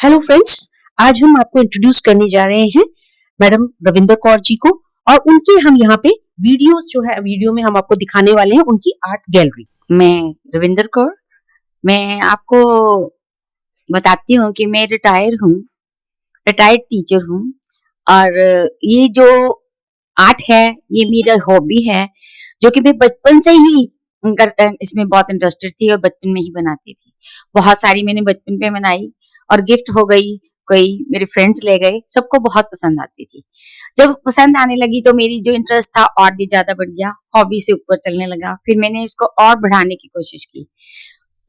Hello friends, आज हम आपको इंट्रोड्यूस करने जा रहे हैं मैडम रविंदर कौर जी को। और उनके हम यहाँ पे वीडियो में हम आपको दिखाने वाले हैं उनकी आर्ट गैलरी। मैं रविंदर कौर, मैं आपको बताती हूँ कि मैं रिटायर्ड टीचर हूँ। और ये जो आर्ट है ये मेरा हॉबी है, जो कि मैं बचपन से ही इसमें बहुत इंटरेस्टेड थी और बचपन में ही बनाती थी। बहुत सारी मैंने बचपन पे बनाई और गिफ्ट हो गई, कोई मेरे फ्रेंड्स ले गए, सबको बहुत पसंद आती थी। जब पसंद आने लगी तो मेरी जो इंटरेस्ट था और भी ज्यादा बढ़ गया, हॉबी से ऊपर चलने लगा। फिर मैंने इसको और बढ़ाने की कोशिश की।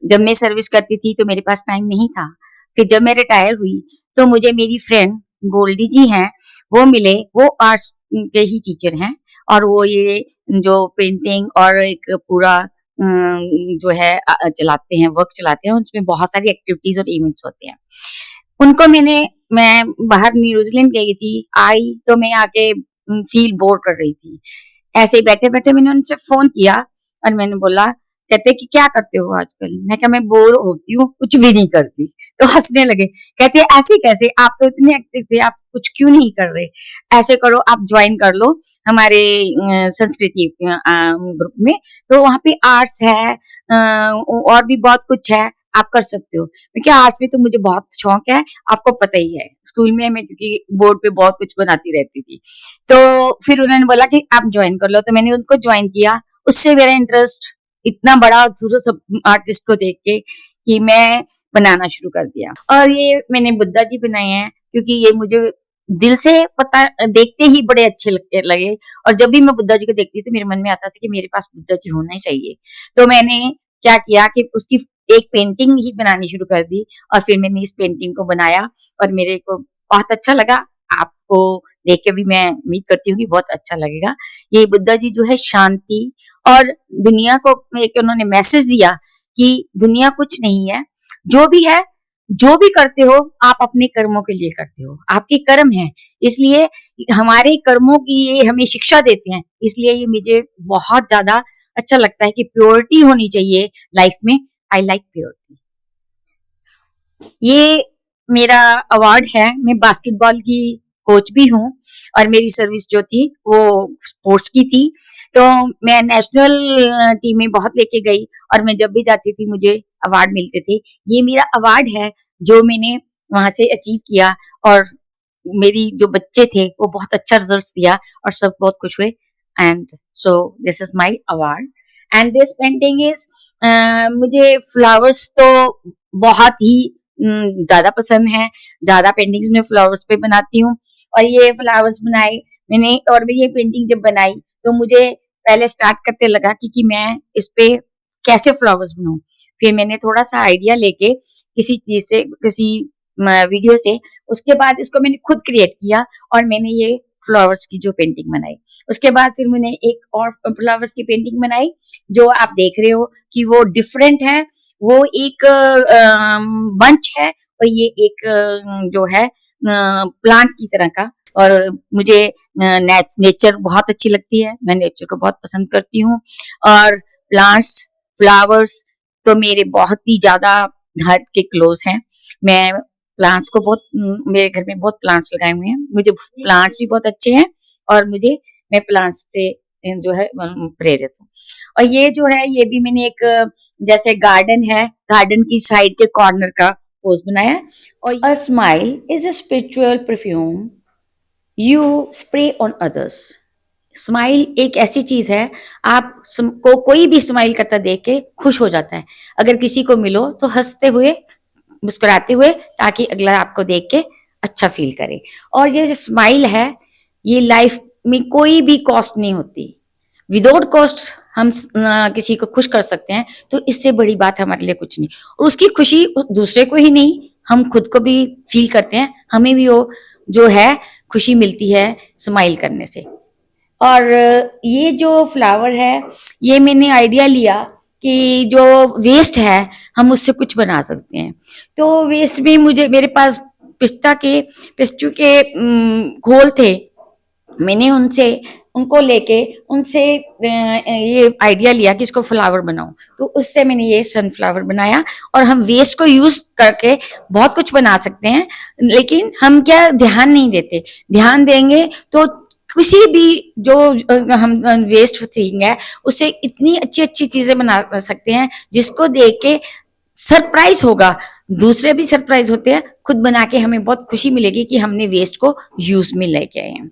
जब मैं सर्विस करती थी तो मेरे पास टाइम नहीं था। फिर जब मैं रिटायर हुई तो मुझे मेरी फ्रेंड गोल्डी जी हैं, वो मिले। वो आर्ट्स के ही टीचर हैं और वो ये जो पेंटिंग और एक पूरा जो है चलाते हैं, वर्क चलाते हैं। उसमें बहुत सारी एक्टिविटीज और इवेंट्स होते हैं। उनको मैं बाहर न्यूजीलैंड गई थी, आई तो मैं आके फील बोर कर रही थी। ऐसे ही बैठे बैठे मैंने उनसे फोन किया और मैंने बोला, कहते कि क्या करते हो आजकल? मैं कहा मैं बोर होती हूँ, कुछ भी नहीं करती। तो हंसने लगे, कहते ऐसे कैसे, आप तो इतने एक्टिव थे, आप कुछ क्यों नहीं कर रहे? ऐसे करो, आप ज्वाइन कर लो हमारे संस्कृति ग्रुप में। तो वहाँ पे आर्ट्स है और भी बहुत कुछ है, आप कर सकते हो। मैं क्या, आर्ट्स में तो मुझे बहुत शौक है, आपको पता ही है। स्कूल में मैं क्योंकि बोर्ड पे बहुत कुछ बनाती रहती थी। तो फिर उन्होंने बोला कि आप ज्वाइन कर लो, तो मैंने उनको ज्वाइन किया। उससे मेरा इंटरेस्ट इतना बड़ा शुरू सब आर्टिस्ट को देख के कि मैं बनाना शुरू कर दिया। और ये मैंने बुद्धा जी बनाए हैं क्योंकि ये मुझे दिल से पता, देखते ही बड़े अच्छे लगे। और जब भी मैं बुद्धा जी को देखती तो मेरे मन में आता था कि मेरे पास बुद्धा जी होना ही चाहिए। तो मैंने क्या किया कि उसकी एक पेंटिंग ही बनानी शुरू कर दी और फिर मैंने इस पेंटिंग को बनाया और मेरे को बहुत अच्छा लगा। आपको देख के भी मैं उम्मीद करती हूँ कि बहुत अच्छा लगेगा। ये बुद्धा जी जो है शांति और दुनिया को एक उन्होंने मैसेज दिया कि दुनिया कुछ नहीं है, जो भी है, जो भी करते हो आप अपने कर्मों के लिए करते हो, आपके कर्म हैं। इसलिए हमारे कर्मों की ये हमें शिक्षा देते हैं। इसलिए ये मुझे बहुत ज्यादा अच्छा लगता है कि प्योरिटी होनी चाहिए लाइफ में। I like purity. ये मेरा अवार्ड है। मैं बास्केटबॉल की कोच भी हूँ और मेरी सर्विस जो थी वो स्पोर्ट्स की थी। तो मैं नेशनल टीम में बहुत लेके गई और मैं जब भी जाती थी मुझे अवार्ड मिलते थे। ये मेरा अवार्ड है जो मैंने वहां से अचीव किया और मेरी जो बच्चे थे वो बहुत अच्छा रिजल्ट दिया और सब बहुत खुश हुए। And so this is my award and this painting is, मुझे फ्लावर्स तो बहुत ही ज्यादा पसंद है। ज्यादा पेंटिंग्स में फ्लावर्स पे बनाती हूँ और ये फ्लावर्स बनाए मैंने। और मैं ये पेंटिंग जब बनाई तो मुझे पहले स्टार्ट करते लगा कि मैं इस पे कैसे फ्लावर्स बनाऊं। फिर मैंने थोड़ा सा आइडिया लेके किसी चीज से, किसी वीडियो से, उसके बाद इसको मैंने खुद क्रिएट किया और मैंने ये फ्लावर्स की जो पेंटिंग बनाई। उसके बाद फिर मैंने एक और फ्लावर्स की पेंटिंग बनाई जो आप देख रहे हो कि वो डिफरेंट है। वो एक बंच है और ये एक जो है प्लांट की तरह का। और मुझे नेचर बहुत अच्छी लगती है, मैं नेचर को बहुत पसंद करती हूँ। और प्लांट्स, फ्लावर्स तो मेरे बहुत ही ज्यादा हार्ट के क्लोज हैं। मैं प्लांट्स को बहुत, मेरे घर में बहुत प्लांट्स लगाए हुए हैं। मुझे प्लांट्स भी बहुत अच्छे हैं और मैं प्लांट्स से जो है प्रेरित हूँ। और ये जो है ये भी मैंने एक, जैसे गार्डन है, गार्डन की साइड के कॉर्नर का पोज बनाया। और a smile is a spiritual perfume you spray on others. Smile एक ऐसी चीज है, आप को कोई भी स्माइल करता देख के खुश हो जाता है। अगर किसी को मिलो तो हंसते हुए, मुस्कुराते हुए, ताकि अगला आपको देख के अच्छा फील करे। और ये जो स्माइल है ये लाइफ में कोई भी कॉस्ट नहीं होती। विदाउट कॉस्ट हम किसी को खुश कर सकते हैं, तो इससे बड़ी बात हमारे लिए कुछ नहीं। और उसकी खुशी दूसरे को ही नहीं, हम खुद को भी फील करते हैं, हमें भी वो जो है खुशी मिलती है स्माइल करने से। और ये जो फ्लावर है ये मैंने आइडिया लिया कि जो वेस्ट है हम उससे कुछ बना सकते हैं। तो वेस्ट में मेरे पास पिस्चू के घोल थे। मैंने उनको लेके उनसे ये आइडिया लिया कि इसको फ्लावर बनाऊं, तो उससे मैंने ये सनफ्लावर बनाया। और हम वेस्ट को यूज करके बहुत कुछ बना सकते हैं, लेकिन हम क्या ध्यान नहीं देते। ध्यान देंगे तो किसी भी जो हम वेस्ट थिंग है उससे इतनी अच्छी अच्छी चीजें बना सकते हैं, जिसको देख के सरप्राइज होगा, दूसरे भी सरप्राइज होते हैं, खुद बना के हमें बहुत खुशी मिलेगी कि हमने वेस्ट को यूज में लेके आए हैं।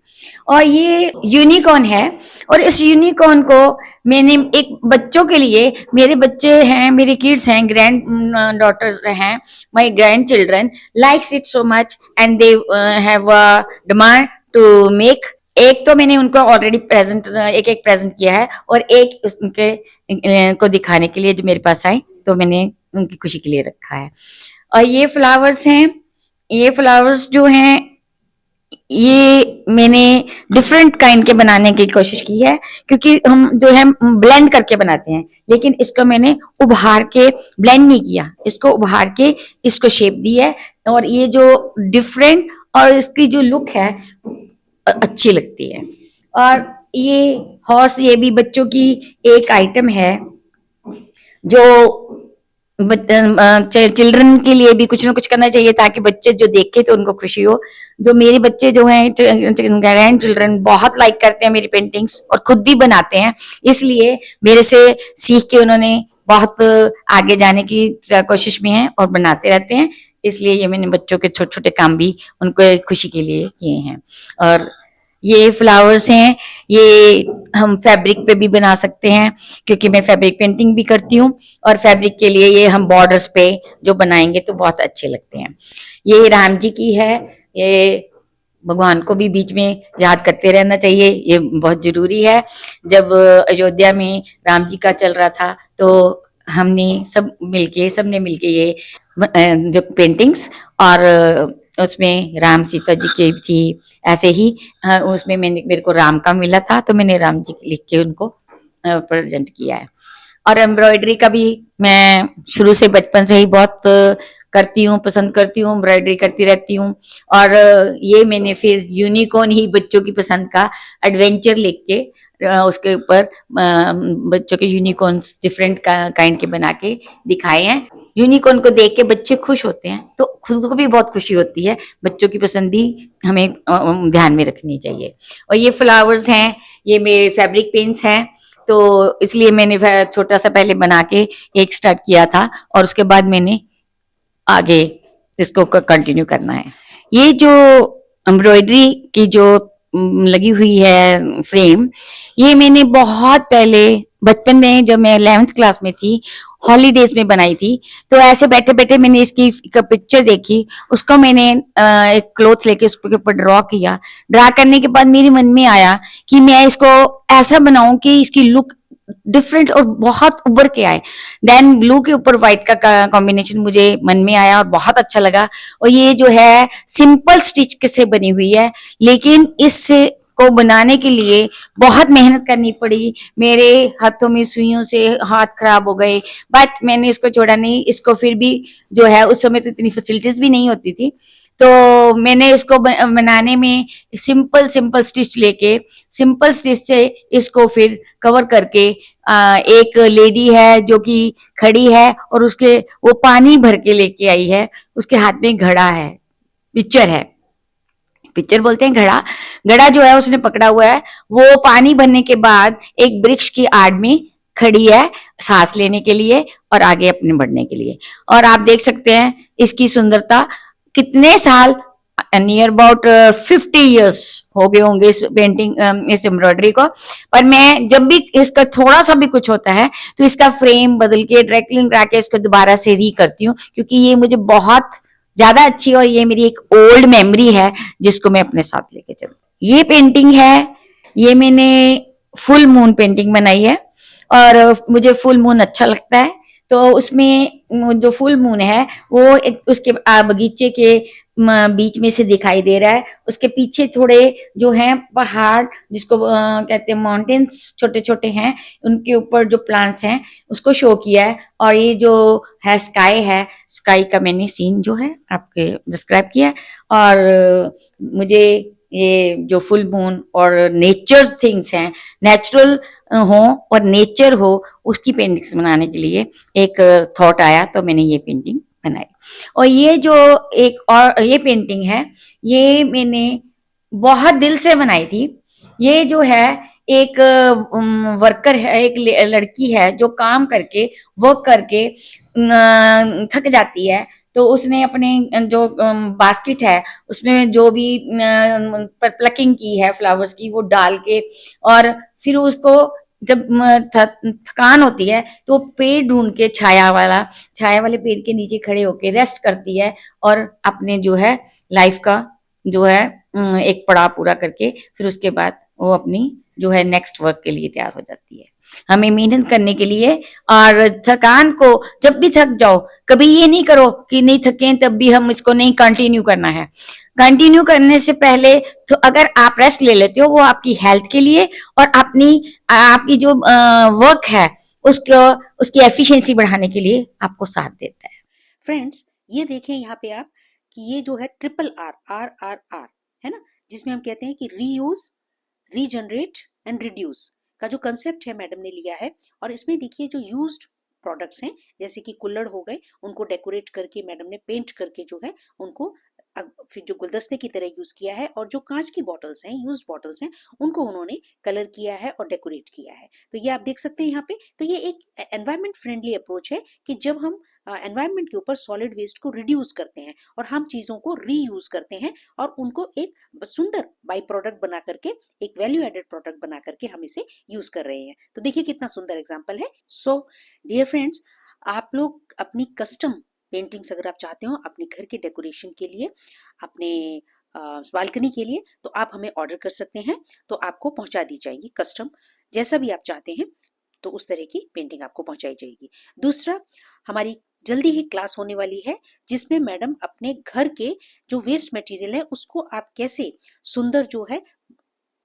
और ये यूनिकॉर्न है, और इस यूनिकॉर्न को मैंने एक बच्चों के लिए, मेरे बच्चे हैं, मेरे किड्स हैं, ग्रैंड डॉटर्स हैं, my grand children likes it so much and they have demand to make. एक तो मैंने उनको ऑलरेडी प्रेजेंट एक एक प्रेजेंट किया है, और एक उनके को दिखाने के लिए जो मेरे पास आए, तो मैंने उनकी खुशी के लिए रखा है। और ये फ्लावर्स हैं, ये फ्लावर्स जो हैं ये मैंने डिफरेंट काइंड के बनाने की कोशिश की है, क्योंकि हम जो है ब्लेंड करके बनाते हैं, लेकिन इसको मैंने उभार के ब्लेंड नहीं किया, इसको उभार के इसको शेप दी है। और ये जो डिफरेंट और इसकी जो लुक है अच्छी लगती है। और ये हॉर्स, ये भी बच्चों की एक आइटम है जो चिल्ड्रन के लिए भी कुछ ना कुछ करना चाहिए, ताकि बच्चे जो देखे तो उनको खुशी हो। जो मेरे बच्चे जो हैं ग्रैंड चिल्ड्रन बहुत लाइक करते हैं मेरी पेंटिंग्स, और खुद भी बनाते हैं, इसलिए मेरे से सीख के उन्होंने बहुत आगे जाने की कोशिश में है और बनाते रहते हैं। इसलिए ये मैंने बच्चों के छोटे छोटे काम भी उनको खुशी के लिए किए हैं। और ये फ्लावर्स हैं, ये हम फैब्रिक पे भी बना सकते हैं, क्योंकि मैं फैब्रिक पेंटिंग भी करती हूँ, और फैब्रिक के लिए ये हम बॉर्डर्स पे जो बनाएंगे तो बहुत अच्छे लगते हैं। ये राम जी की है, ये भगवान को भी बीच में याद करते रहना चाहिए, ये बहुत जरूरी है। जब अयोध्या में राम जी का चल रहा था, तो हमने सबने मिलके ये जो पेंटिंग्स, और उसमें राम सीता जी की थी, ऐसे ही उसमें मेरे को राम का मिला था, तो मैंने राम जी लिख के उनको प्रेजेंट किया है। और एम्ब्रॉयडरी का भी मैं शुरू से बचपन से ही बहुत करती हूँ, पसंद करती हूँ, एम्ब्रॉयडरी करती रहती हूँ। और ये मैंने फिर यूनिकॉर्न ही बच्चों की पसंद का एडवेंचर लिख के उसके ऊपर बच्चों के यूनिकॉर्न्स डिफरेंट काइंड के बना के दिखाए हैं। यूनिकॉर्न को देख के बच्चे खुश होते हैं, तो खुद को भी बहुत खुशी होती है। बच्चों की पसंद भी हमें ध्यान में रखनी चाहिए। और ये फ्लावर्स हैं, ये मेरे फैब्रिक पेंट्स हैं, तो इसलिए मैंने छोटा सा पहले बना के एक स्टार्ट किया था, और उसके बाद मैंने आगे इसको कंटिन्यू करना है। ये जो एम्ब्रॉयडरी की जो लगी हुई है फ्रेम, ये मैंने बहुत पहले बचपन में, जब मैं 11th क्लास में थी, हॉलीडेज में बनाई थी। तो ऐसे बैठे बैठे मैंने इसकी पिक्चर देखी, उसको मैंने एक क्लोथ लेके उसके ऊपर ड्रॉ किया। ड्रॉ करने के बाद मेरे मन में आया कि मैं इसको ऐसा बनाऊं कि इसकी लुक डिफरेंट और बहुत उभर के आए। देन ब्लू के ऊपर व्हाइट का कॉम्बिनेशन मुझे मन में आया और बहुत अच्छा लगा। और ये जो है सिंपल स्टिच से बनी हुई है, लेकिन इससे को बनाने के लिए बहुत मेहनत करनी पड़ी। मेरे हाथों में सुइयों से हाथ खराब हो गए, बट मैंने इसको छोड़ा नहीं। इसको फिर भी जो है, उस समय तो इतनी फैसिलिटीज भी नहीं होती थी, तो मैंने इसको बनाने में सिंपल सिंपल स्टिच लेके, सिंपल स्टिच से इसको फिर कवर करके, एक लेडी है जो कि खड़ी है और उसके वो पानी भर के लेके आई है, उसके हाथ में घड़ा है, पिक्चर बोलते हैं घड़ा। घड़ा जो है उसने पकड़ा हुआ है, वो पानी भरने के बाद एक वृक्ष की आड़ में खड़ी है, सांस लेने के लिए और आगे अपने बढ़ने के लिए। और आप देख सकते हैं इसकी सुंदरता। कितने साल, नियर अबाउट 50 ईयर्स हो गए होंगे इस पेंटिंग, इस एम्ब्रॉयडरी को। पर मैं जब भी इसका थोड़ा सा भी कुछ होता है, तो इसका फ्रेम बदल के, ड्राइक्लिंग करा के इसको दोबारा से री करती हूँ, क्योंकि ये मुझे बहुत ज्यादा अच्छी, और ये मेरी एक ओल्ड मेमोरी है जिसको मैं अपने साथ लेके चलती। ये पेंटिंग है, ये मैंने फुल मून पेंटिंग बनाई है, और मुझे फुल मून अच्छा लगता है। तो उसमें जो फुल मून है वो उसके बगीचे के बीच में से दिखाई दे रहा है। उसके पीछे थोड़े जो हैं पहाड़, जिसको कहते हैं माउंटेन्स, छोटे छोटे हैं, उनके ऊपर जो प्लांट्स हैं उसको शो किया है। और ये जो है स्काई है, स्काई का मैंने सीन जो है आपके डिस्क्राइब किया है। और मुझे ये जो फुल मून और नेचर थिंग्स हैं, नेचुरल हो और नेचर हो, उसकी पेंटिंग्स बनाने के लिए एक थॉट आया, तो मैंने ये पेंटिंग बनाई। और ये जो एक और ये पेंटिंग है, ये मैंने बहुत दिल से बनाई थी। ये जो है एक वर्कर है, एक लड़की है जो काम करके वर्क करके थक जाती है, तो उसने अपने जो बास्केट है उसमें जो भी प्लकिंग की है फ्लावर्स की वो डाल के, और फिर उसको जब थकान होती है तो पेड़ ढूंढ के छाया वाले पेड़ के नीचे खड़े होके रेस्ट करती है, और अपने जो है लाइफ का जो है एक पड़ाव पूरा करके फिर उसके बाद वो अपनी जो है नेक्स्ट वर्क के लिए तैयार हो जाती है। हमें मेहनत करने के लिए, और थकान को जब भी थक जाओ, कभी ये नहीं करो कि नहीं थके तब भी हम इसको नहीं कंटिन्यू करना है। कंटिन्यू करने से पहले तो अगर आप रेस्ट ले लेते हो, वो आपकी हेल्थ के लिए और आपकी जो वर्क है उसको उसकी एफिशिएंसी बढ़ाने के लिए आपको साथ देता है। फ्रेंड्स, ये देखें यहाँ पे आप कि ये जो है RRR है ना, जिसमें हम कहते हैं कि रीयूज, रीजनरेट एंड रिड्यूस का जो कंसेप्ट है मैडम ने लिया है। और इसमें देखिए जो यूज्ड प्रोडक्ट्स हैं जैसे कि कुल्हड़ हो गए, उनको डेकोरेट करके मैडम ने पेंट करके जो है उनको फिर जो गुलदस्ते की तरह यूज किया है, और जो कांच की बॉटल्स हैं, यूज्ड बॉटल्स हैं, उनको उन्होंने कलर किया है और डेकोरेट किया है। तो ये आप देख सकते हैं यहाँ पे। तो ये एक एनवायरमेंट फ्रेंडली अप्रोच है कि जब हम एनवायरमेंट के ऊपर सॉलिड वेस्ट को रिड्यूस करते हैं और हम चीजों को रीयूज करते हैं और उनको एक सुंदर बाई प्रोडक्ट बना करके, एक वैल्यू एडेड प्रोडक्ट बना करके हम इसे यूज कर रहे हैं। तो देखिए कितना सुंदर एग्जाम्पल है। सो डियर फ्रेंड्स, आप लोग अपनी कस्टम पेंटिंग्स अगर आप चाहते हो अपने घर के डेकोरेशन के लिए, अपने बालकनी के लिए, तो आप हमें ऑर्डर कर सकते हैं, तो आपको पहुंचा दी जाएगी कस्टम, जैसा भी आप चाहते हैं तो उस तरह की पेंटिंग आपको पहुंचाई जाएगी। दूसरा, हमारी जल्दी ही क्लास होने वाली है जिसमें मैडम अपने घर के जो वेस्ट मटेरियल है उसको आप कैसे सुंदर जो है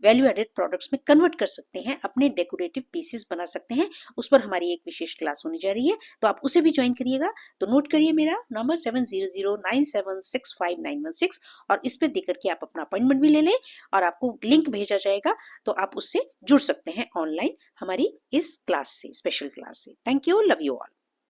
वैल्यू एडेड प्रोडक्ट्स में कन्वर्ट कर सकते हैं, अपने डेकोरेटिव पीसेस बना सकते हैं, उस पर हमारी एक विशेष क्लास होने जा रही है, तो आप उसे भी ज्वाइन करिएगा। तो नोट करिए मेरा नंबर 7009765916, और इस पे देकर के आप अपना अपॉइंटमेंट भी ले लें और आपको लिंक भेजा जाएगा, तो आप उससे जुड़ सकते हैं ऑनलाइन हमारी इस क्लास से, स्पेशल क्लास से। Thank you, love you all.